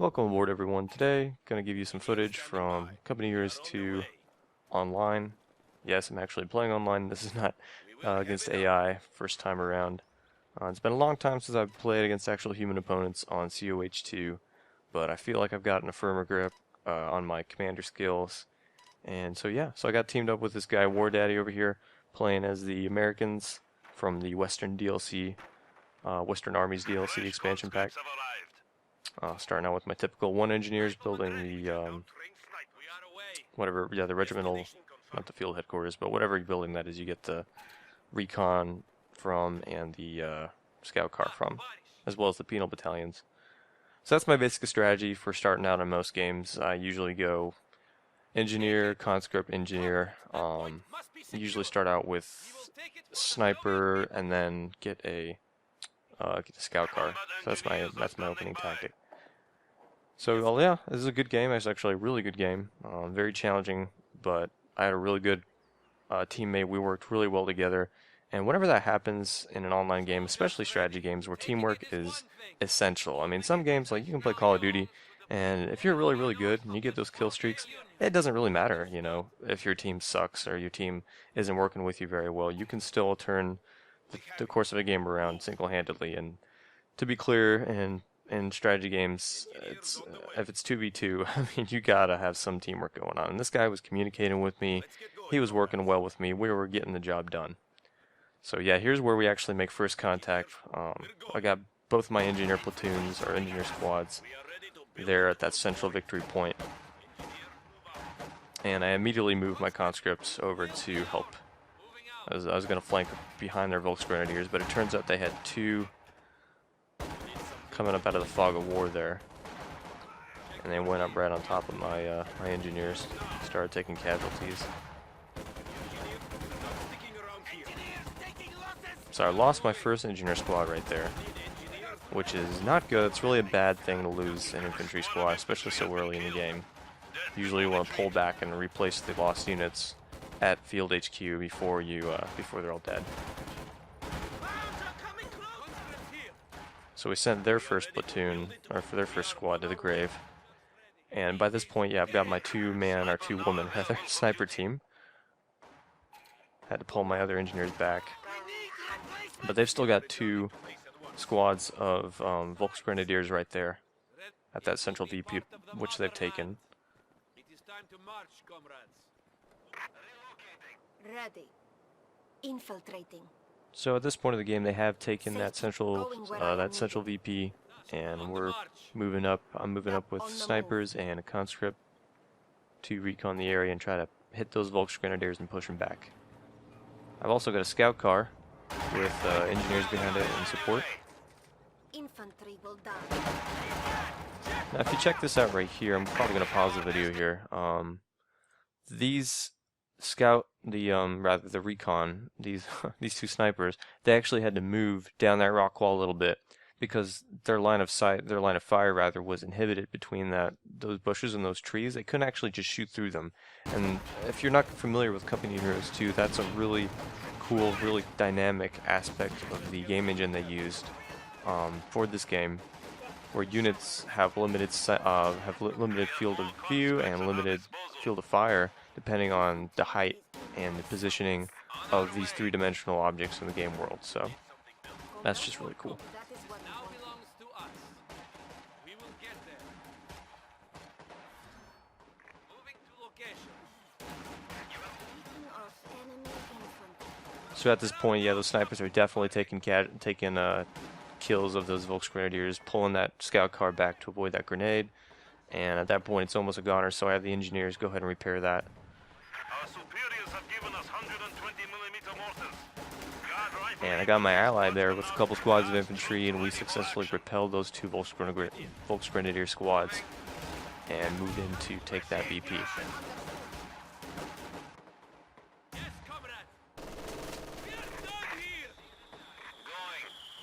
Welcome aboard everyone. Today, going to give you some footage from Company Years 2 online. Yes, I'm actually playing online. This is not against AI, first time around. It's been a long time since I've played against actual human opponents on COH2, but I feel like I've gotten a firmer grip on my commander skills. And so yeah, so I got teamed up with this guy, War Daddy, over here, playing as the Americans from the Western DLC, Western Armies DLC expansion pack. Starting out with my typical one engineers building the the regimental, not the field headquarters, but whatever building that is you get the recon from and the scout car from, as well as the penal battalions. So that's my basic strategy for starting out in most games. I usually go engineer, conscript, engineer. Usually start out with sniper and then get a scout car. So that's my opening tactic. So, well, yeah, this is a good game. It's actually a really good game. Very challenging, but I had a really good teammate. We worked really well together. And whenever that happens in an online game, especially strategy games where teamwork is essential. I mean, some games, like you can play Call of Duty, and if you're really, really good and you get those kill streaks, it doesn't really matter, you know, if your team sucks or your team isn't working with you very well. You can still turn the course of a game around single-handedly. And to be clear, in strategy games, if it's 2v2, I mean, you gotta have some teamwork going on. And this guy was communicating with me. He was working well with me. We were getting the job done. So yeah, here's where we actually make first contact. I got both my engineer platoons, or engineer squads, there at that central victory point. And I immediately moved my conscripts over to help. I was going to flank behind their Volksgrenadiers, but it turns out they had two coming up out of the fog of war there, and they went up right on top of my my engineers, started taking casualties. So I lost my first engineer squad right there, which is not good. It's really a bad thing to lose an infantry squad, especially so early in the game. Usually you want to pull back and replace the lost units at field HQ before they're all dead. So we sent their first platoon, or for their first squad, to the grave. And by this point, yeah, I've got my two-man, or two-woman, rather, sniper team. Had to pull my other engineers back. But they've still got two squads of Volksgrenadiers right there at that central VP, which they've taken. Ready. Infiltrating. So at this point of the game, they have taken that central VP, and we're moving up. I'm moving up with snipers and a conscript to recon the area and try to hit those Volksgrenadiers and push them back. I've also got a scout car with engineers behind it in support. Infantry will die. Now, if you check this out right here, I'm probably going to pause the video here. These the recon, these two snipers, they actually had to move down that rock wall a little bit because their line of fire rather was inhibited between those bushes and those trees. They couldn't actually just shoot through them. And if you're not familiar with Company Heroes 2, that's a really cool, really dynamic aspect of the game engine they used for this game, where units have limited field of view and limited field of fire depending on the height and the positioning of these three-dimensional objects in the game world. So that's just really cool. So at this point, yeah, those snipers are definitely taking kills of those Volksgrenadiers, pulling that scout car back to avoid that grenade. And at that point, it's almost a goner, so I have the engineers go ahead and repair that. Our superiors have given us 120mm mortars. And I got my ally there with a couple squads of infantry, and we successfully repelled those two Volksgrenadier squads and moved in to take that VP.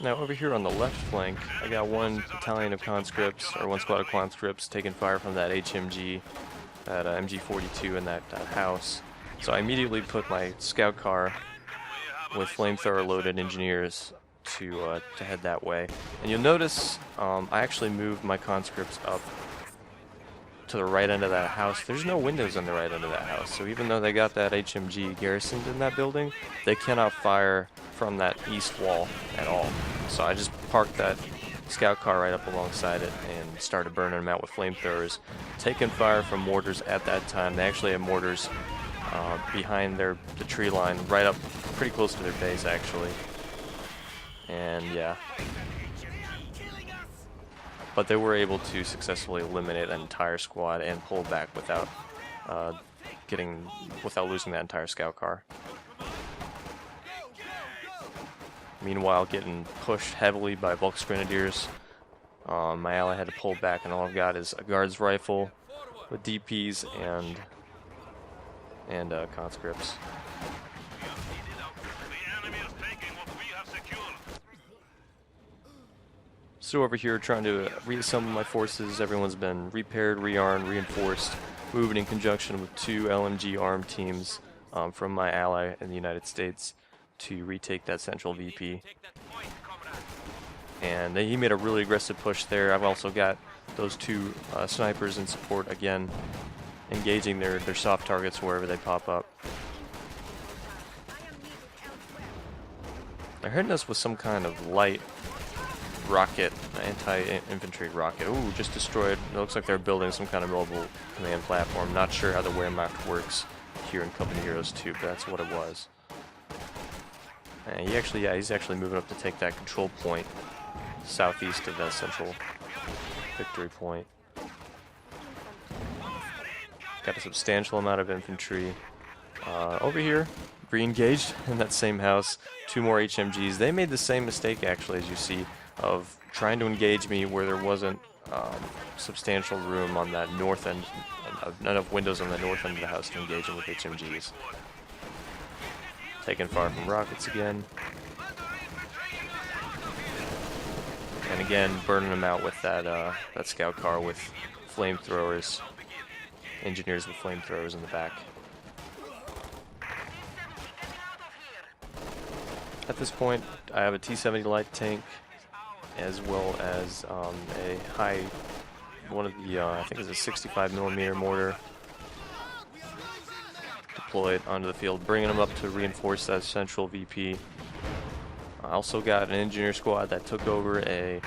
Now over here on the left flank, I got one battalion of conscripts, or one squad of conscripts, taking fire from that HMG, that MG42 in that house. So I immediately put my scout car with flamethrower loaded engineers to head that way. And you'll notice I actually moved my conscripts up to the right end of that house. There's no windows on the right end of that house, so even though they got that HMG garrisoned in that building, they cannot fire from that east wall at all. So I just parked that scout car right up alongside it and started burning them out with flamethrowers, taking fire from mortars at that time. They actually had mortars behind the tree line, right up pretty close to their base actually. And yeah, but they were able to successfully eliminate an entire squad and pull back without losing that entire scout car. Meanwhile, getting pushed heavily by Volk's grenadiers, my ally had to pull back, and all I've got is a guard's rifle with DPs and conscripts. So over here, trying to reassemble my forces. Everyone's been repaired, rearmed, reinforced, moving in conjunction with 2 LMG armed teams from my ally in the United States to retake that central VP. And he made a really aggressive push there. I've also got those 2 snipers in support again, engaging their soft targets wherever they pop up. They're hitting us with some kind of light rocket, anti-infantry rocket. Ooh, just destroyed. It looks like they're building some kind of mobile command platform. Not sure how the Wehrmacht works here in Company Heroes 2, but that's what it was. And he's actually moving up to take that control point southeast of that central victory point. Got a substantial amount of infantry. Over here, re-engaged in that same house. 2 more HMGs. They made the same mistake actually, as you see, of trying to engage me where there wasn't substantial room on that north end, enough windows on the north end of the house to engage them with HMGs. Taking fire from rockets again. And again, burning them out with that scout car with flamethrowers, engineers with flamethrowers in the back. At this point, I have a T-70 light tank, as well as one of the, I think it's a 65mm mortar deployed onto the field, bringing them up to reinforce that central VP. I also got an engineer squad that took over a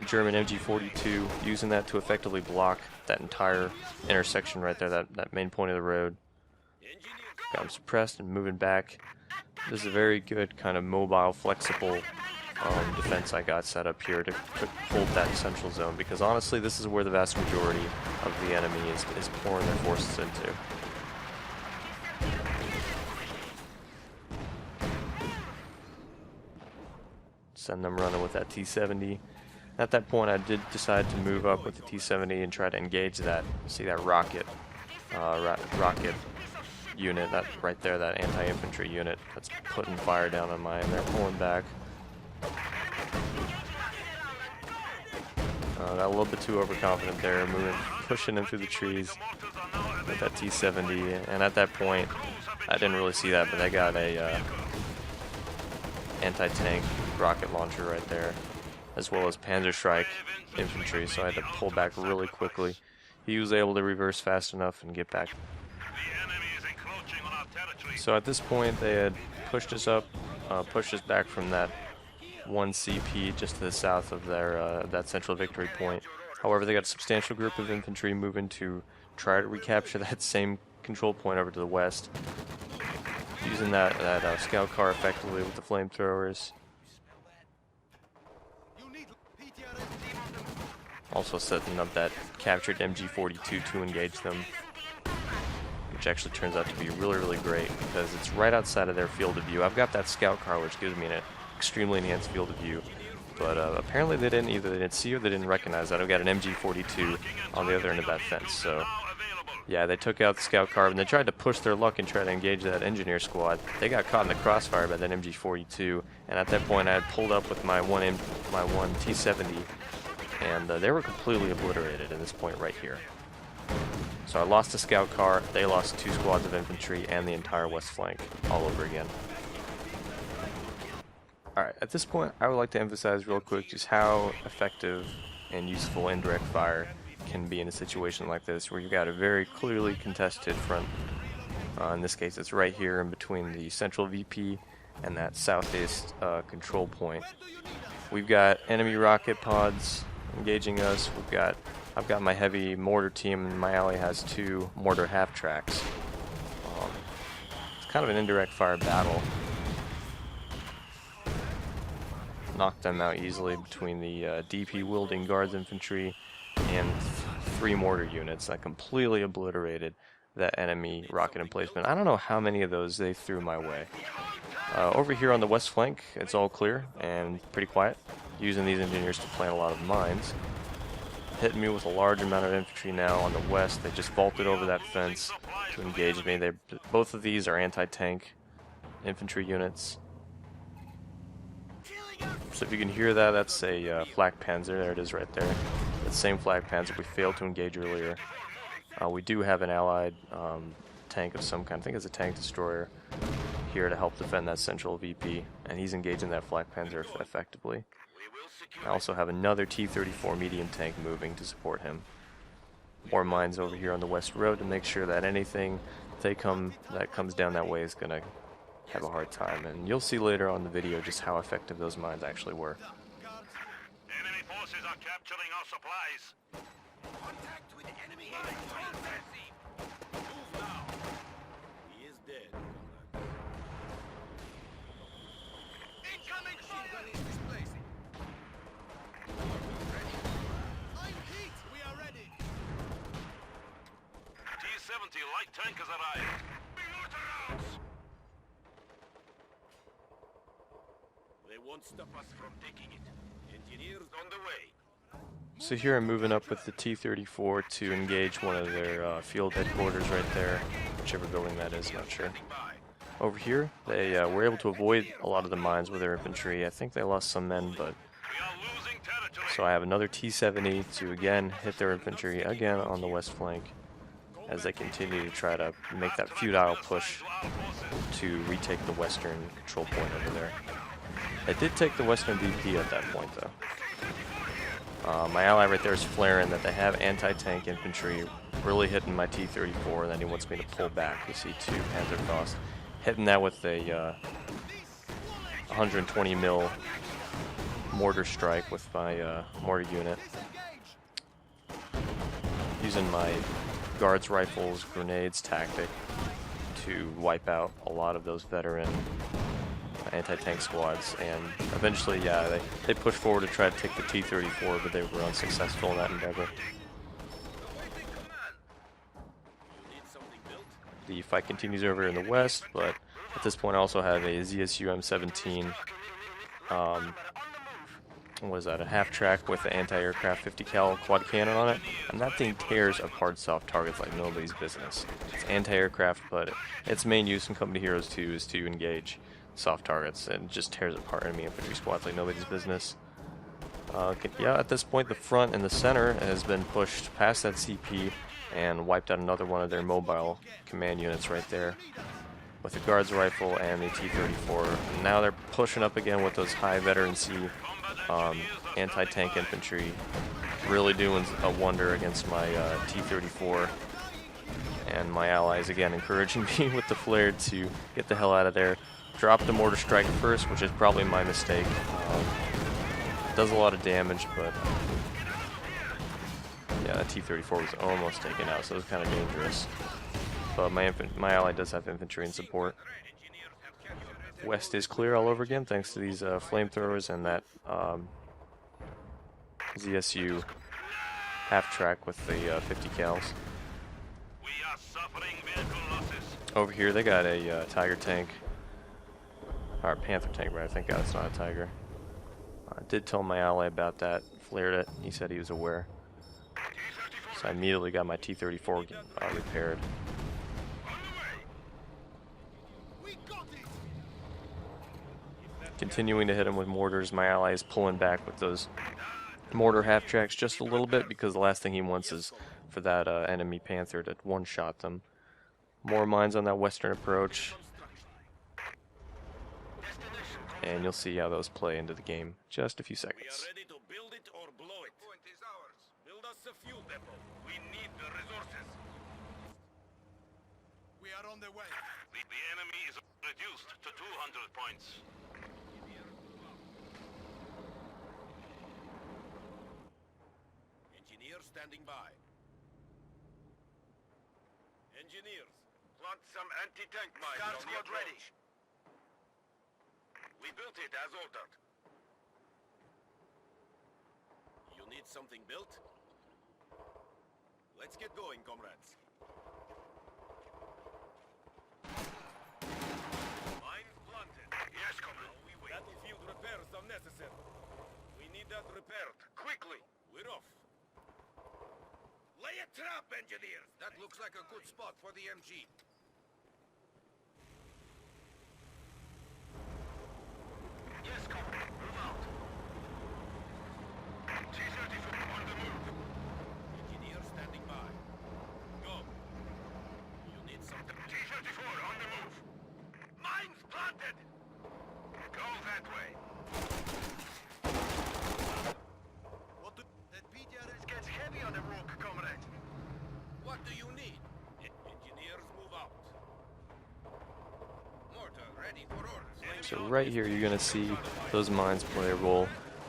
German MG42, using that to effectively block that entire intersection right there, that main point of the road. Got them suppressed and moving back. This is a very good kind of mobile, flexible defense I got set up here to hold that central zone, because honestly this is where the vast majority of the enemy is pouring their forces into. Send them running with that T-70. At that point I did decide to move up with the T-70 and try to engage that, see that rocket unit, that right there, that anti-infantry unit that's putting fire down on mine. They're pulling back. Got a little bit too overconfident there, pushing in through the trees with that T-70, and at that point, I didn't really see that, but they got a anti-tank rocket launcher right there, as well as Panzerschreck infantry, so I had to pull back really quickly. He was able to reverse fast enough and get back. So at this point, they had pushed us up, pushed us back from that 1 CP just to the south of their that central victory point. However, they got a substantial group of infantry moving to try to recapture that same control point over to the west, using that scout car effectively with the flamethrowers. Also setting up that captured MG42 to engage them, which actually turns out to be really, really great because it's right outside of their field of view. I've got that scout car, which gives me an extremely enhanced field of view, but apparently they didn't see or they didn't recognize that I've got an MG42 on the other end of that fence. So yeah, they took out the scout car and they tried to push their luck and try to engage that engineer squad. They got caught in the crossfire by that MG42, and at that point I had pulled up with my one T-70, and they were completely obliterated at this point right here. So I lost a scout car, they lost 2 squads of infantry, and the entire west flank all over again. Alright, at this point, I would like to emphasize real quick just how effective and useful indirect fire can be in a situation like this, where you've got a very clearly contested front. In this case, it's right here in between the central VP and that southeast control point. We've got enemy rocket pods engaging us. I've got my heavy mortar team, and my ally has 2 mortar half tracks. It's kind of an indirect fire battle. Knocked them out easily between the DP wielding guards infantry and 3 mortar units that completely obliterated that enemy rocket emplacement. I don't know how many of those they threw my way. Over here on the west flank, it's all clear and pretty quiet, using these engineers to plant a lot of mines. Hitting me with a large amount of infantry now on the west. They just vaulted over that fence to engage me. Both of these are anti-tank infantry units. So if you can hear that, that's a flak panzer. There it is right there. That same flak panzer we failed to engage earlier. We do have an allied tank of some kind. I think it's a tank destroyer here to help defend that central VP, and he's engaging that flak panzer effectively. I also have another T-34 medium tank moving to support him. More mines over here on the west road to make sure that anything that comes down that way is going to have a hard time. And you'll see later on the video just how effective those mines actually were. Enemy forces are capturing our supplies. Contact with the enemy. Move now. He is dead. Incoming fire! Is displacing. Ready? I'm hit. We are ready. T-70 light tank has arrived. Mortar rounds. They won't stop us from taking it. Engineers on the way. So here I'm moving up with the T-34 to engage one of their field headquarters right there, whichever building that is, not sure. Over here, they were able to avoid a lot of the mines with their infantry. I think they lost some men, but... So I have another T-70 to again hit their infantry again on the west flank as they continue to try to make that futile push to retake the western control point over there. I did take the western VP at that point, though. My ally right there is flaring that they have anti-tank infantry really hitting my T-34, and then he wants me to pull back. You see 2 Panzerfaust hitting that with a 120 mil mortar strike with my mortar unit. Using my guards rifles, grenades tactic to wipe out a lot of those veteran anti-tank squads, and eventually, yeah, they pushed forward to try to take the T-34, but they were unsuccessful in that endeavor. The fight continues over in the west, but at this point I also have a ZSU M17, what is that, a half-track with an anti-aircraft 50 cal quad cannon on it, and that thing tears apart soft targets like nobody's business. It's anti-aircraft, but its main use in Company Heroes 2 is to engage soft targets, and just tears apart enemy infantry squads like nobody's business. Yeah, at this point the front and the center has been pushed past that CP and wiped out another one of their mobile command units right there with the guards rifle and the T-34. Now they're pushing up again with those high veterancy anti-tank infantry, really doing a wonder against my T-34, and my allies again encouraging me with the flare to get the hell out of there. Drop the mortar strike first, which is probably my mistake. Does a lot of damage, but yeah, that T-34 was almost taken out, so it was kind of dangerous. But my ally does have infantry in support. West is clear all over again, thanks to these flamethrowers and that ZSU half-track with the 50 cals. Over here, they got a Tiger tank. Or Panther tank, but I think that's not a Tiger. I did tell my ally about that, flared it, he said he was aware. So I immediately got my T-34 repaired. Continuing to hit him with mortars, my ally is pulling back with those mortar half-tracks just a little bit, because the last thing he wants is for that enemy Panther to one-shot them. More mines on that western approach. and you'll see how those play into the game in just a few We are seconds. ready to build it or blow it. Point is ours. Build us a fuel depot. We need the resources. We are on the way. The enemy is reduced to 200 points. Engineers standing by. Engineers, plant some anti-tank mines on the approach. We built it as ordered. You need something built? Let's get going, comrades. Mine planted. Yes, comrade. Battlefield repairs are necessary. We need that repaired, quickly. We're off. Lay a trap, engineers! That looks like a good spot for the MG. Yes, comrade. Move out. T-34 on the move. Engineer standing by. Go. You need something. T-34 on the move. Mines planted! Go that way. What do... That PTRS gets heavy on the rock, comrade. What do you need? Engineers move out. Mortar ready for orders. So right here you're going to see those mines play a role.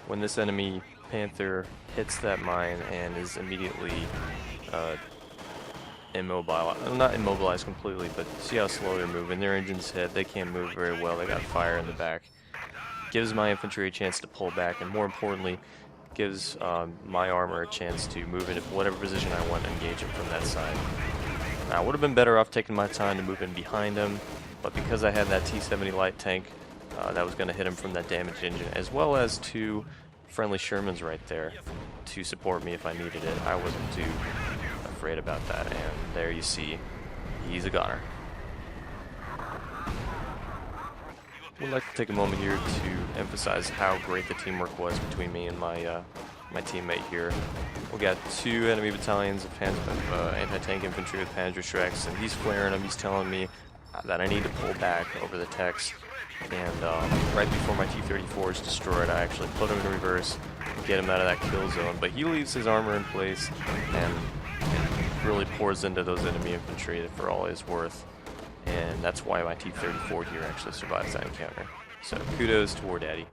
When this enemy Panther hits that mine and is immediately immobilized, well, not immobilized completely, but see how slow they're moving. Their engine's hit, they can't move very well, they got fire in the back. Gives my infantry a chance to pull back, and more importantly, gives my armor a chance to move into whatever position I want to engage him from that side. Now, I would have been better off taking my time to move in behind him, but because I had that T-70 light tank, that was going to hit him from that damaged engine, as well as two friendly Shermans right there to support me if I needed it. I wasn't too afraid about that, and there you see, he's a goner. Would like to take a moment here to emphasize how great the teamwork was between me and my my teammate here. We got two enemy battalions of anti-tank infantry with Panzerschrecks, and he's flaring them. He's telling me that I need to pull back over the text. And right before my T-34 is destroyed, I actually put him in reverse and get him out of that kill zone. But he leaves his armor in place and really pours into those enemy infantry for all it's worth. And that's why my T-34 here actually survives that encounter. So kudos to War Daddy.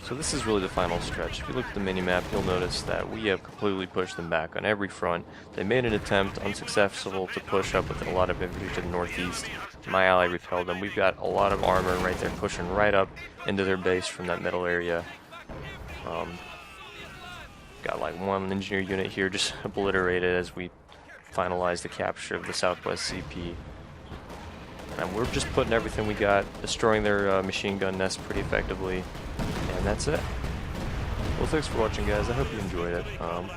So this is really the final stretch. If you look at the minimap, you'll notice that we have completely pushed them back on every front. They made an attempt, unsuccessful, to push up with a lot of infantry to the northeast. My ally repelled them. We've got a lot of armor right there pushing right up into their base from that middle area. Got like one engineer unit here just obliterated as we finalize the capture of the Southwest CP. And we're just putting everything we got, destroying their machine gun nest pretty effectively. And that's it. Well, thanks for watching, guys. I hope you enjoyed it.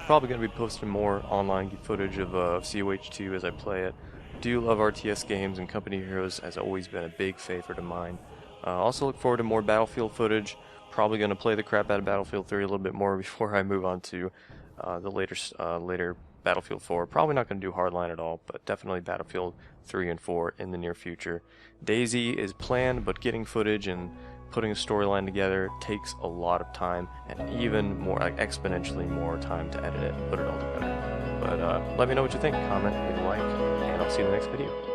Probably going to be posting more online footage of COH2 as I play it. Do love RTS games, and Company Heroes has always been a big favorite of mine. Also look forward to more Battlefield footage. Probably going to play the crap out of Battlefield 3 a little bit more before I move on to the later Battlefield 4. Probably not going to do Hardline at all, but definitely Battlefield 3 and 4 in the near future. DayZ is planned, but getting footage and putting a storyline together takes a lot of time, and even more, like exponentially more time to edit it and put it all together. But let me know what you think, comment, leave a like, and I'll see you in the next video.